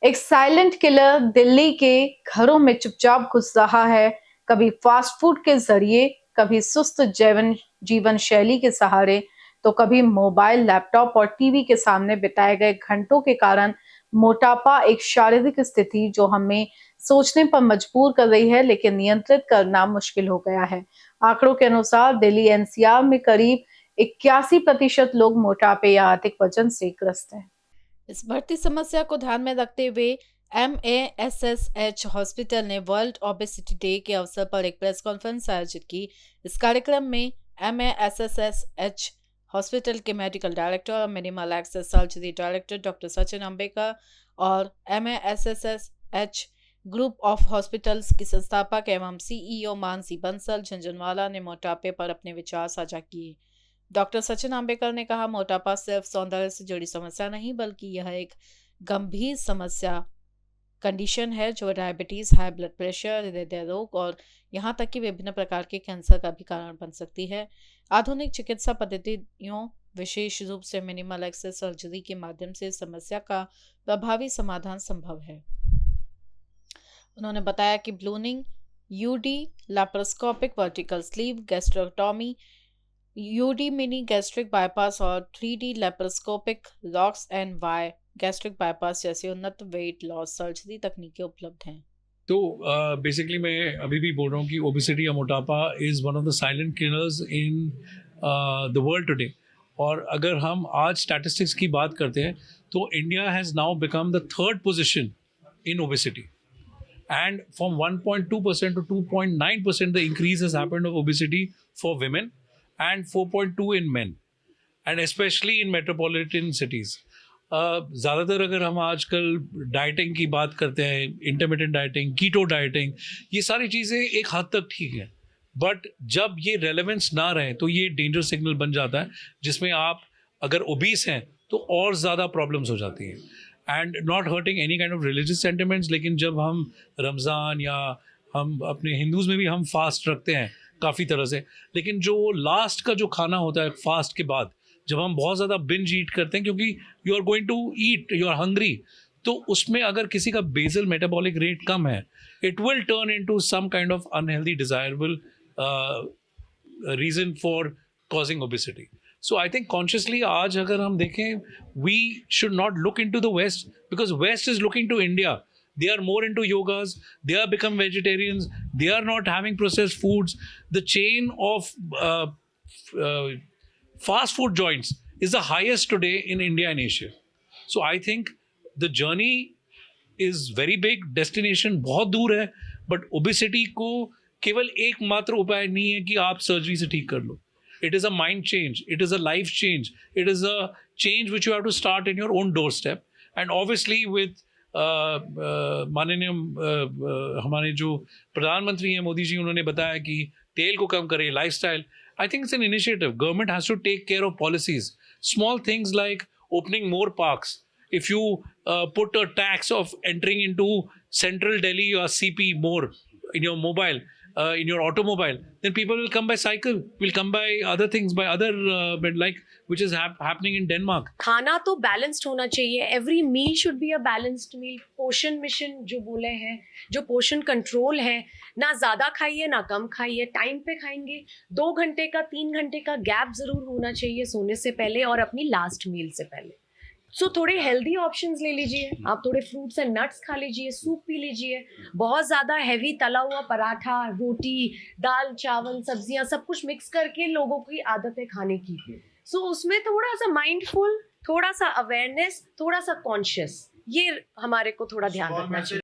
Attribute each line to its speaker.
Speaker 1: एक silent killer Delhi के घरों में चुपचाप घुस रहा है, कभी फास्ट फूड के जरिए, कभी सुस्त जीवन जीवन शैली के सहारे, तो कभी मोबाइल, लैपटॉप और टीवी के सामने बिताए गए घंटों के कारण। मोटापा एक शारीरिक स्थिति जो हमें सोचने पर मजबूर कर रही है, लेकिन नियंत्रित करना मुश्किल हो गया है। आंकड़ों के अनुसार दिल्ली एनसीआर में करीब 81% लोग मोटापे या अधिक वजन से ग्रस्त हैं।
Speaker 2: इस बढ़ती समस्या को ध्यान में रखते हुए एमएएसएसएच हॉस्पिटल ने वर्ल्ड ओबेसिटी डे के अवसर पर एक प्रेस कॉन्फ्रेंस आयोजित की। इस कार्यक्रम में एमएएसएसएच हॉस्पिटल के मेडिकल डायरेक्टर और minimal access surgery director doctor Sachin Ambekar और एमएएसएसएच ग्रुप ऑफ हॉस्पिटल्स की संस्थापक एवं सीईओ मानसी बंसल झंझनवाला ने मोटापे पर अपने विचार साझा किए। डॉक्टर सचिन आंबेकर ने कहा, मोटापा सिर्फ सौंदर्य से जुड़ी समस्या नहीं बल्कि यह एक गंभीर समस्या कंडीशन है जो डायबिटीज, हाई ब्लड प्रेशर, हृदय रोग और यहाँ तक कि विभिन्न प्रकार के कैंसर का भी कारण बन सकती है। आधुनिक चिकित्सा पद्धतियों, विशेष रूप से मिनिमल एक्सेस सर्जरी के माध्यम से समस्या का प्रभावी समाधान संभव है। उन्होंने बताया कि ब्लूनिंग, यूडी, लैप्रोस्कोपिक वर्टिकल स्लीव गैस्ट्रोटॉमी, यूडी मिनी गैस्ट्रिक बाईपास और 3D laparoscopic locks and y gastric bypass जैसी उन्नत वेट लॉस सर्जरी तकनीकें उपलब्ध हैं।
Speaker 3: तो बेसिकली मैं अभी भी बोल रहा हूँ कि ओबेसिटी या मोटापा is one of the silent killers in the world today. और अगर हम आज स्टैटिस्टिक्स की बात करते हैं तो India has now become the third position in obesity, and from 1.2% to 2.9% the increase has happened of obesity for women and 4.2 in men, and especially in metropolitan cities. ज़्यादातर अगर हम आजकल डाइटिंग की बात करते हैं, इंटरमिटेंट डाइटिंग, कीटो dieting, ये सारी चीज़ें एक हद तक ठीक है, बट जब ये रेलेवेंस ना रहे तो ये डेंजर सिग्नल बन जाता है जिसमें आप अगर ओबीस हैं तो और ज़्यादा प्रॉब्लम्स हो जाती हैं। And not hurting any kind of religious sentiments, लेकिन जब हम रमज़ान या हम अपने हिंदूज़ में भी हम फास्ट रखते हैं काफ़ी तरह से, लेकिन जो लास्ट का जो खाना होता है फास्ट के बाद, जब हम बहुत ज़्यादा बिंज ईट करते हैं क्योंकि you are going to eat, you are hungry, तो उसमें अगर किसी का बेसल मेटाबॉलिक रेट कम है, it will turn into some kind of unhealthy desirable reason for causing obesity. So I think consciously आज अगर हम देखें, we should not look into the West because West is looking to India. They are more into yogas. They are become vegetarians. They are not having processed foods. The chain of uh, fast food joints is the highest today in India and Asia. So I think the journey is very big. Destination बहुत दूर है, but obesity को केवल एकमात्र उपाय नहीं है कि आप सर्जरी से ठीक कर लो. It is a mind change. It is a life change. It is a change which you have to start in your own doorstep. And obviously with माननीय हमारे जो प्रधानमंत्री हैं मोदी जी, उन्होंने बताया कि तेल को कम करें, lifestyle. I think it's an initiative. Government has to take care of policies. Small things like opening more parks. If you put a tax of entering into central Delhi or CP more in your mobile, in your automobile, then people will come by cycle, will come by other things, by other like which is happening in Denmark.
Speaker 4: खाना तो balanced होना चाहिए. Every meal should be a balanced meal. पोषण mission जो बोले हैं, जो पोषण कंट्रोल है, ना ज़्यादा खाइए ना कम खाइए, टाइम पे खाएंगे. 2 घंटे का 3 घंटे का गैप ज़रूर होना चाहिए सोने से पहले और अपनी लास्ट मील से पहले. सो थोड़े हेल्दी ऑप्शंस ले लीजिए. आप थोड़े फ्रूट्स एंड नट्स खा लीजिए, सूप पी लीजिए. बहुत ज़्यादा हैवी तला हुआ पराठा, रोटी, दाल, चावल, सब्जियां सब कुछ मिक्स करके लोगों की आदत है खाने की. सो उसमें थोड़ा सा माइंडफुल, थोड़ा सा अवेयरनेस, थोड़ा सा कॉन्शियस, ये हमारे को थोड़ा ध्यान रखना चाहिए.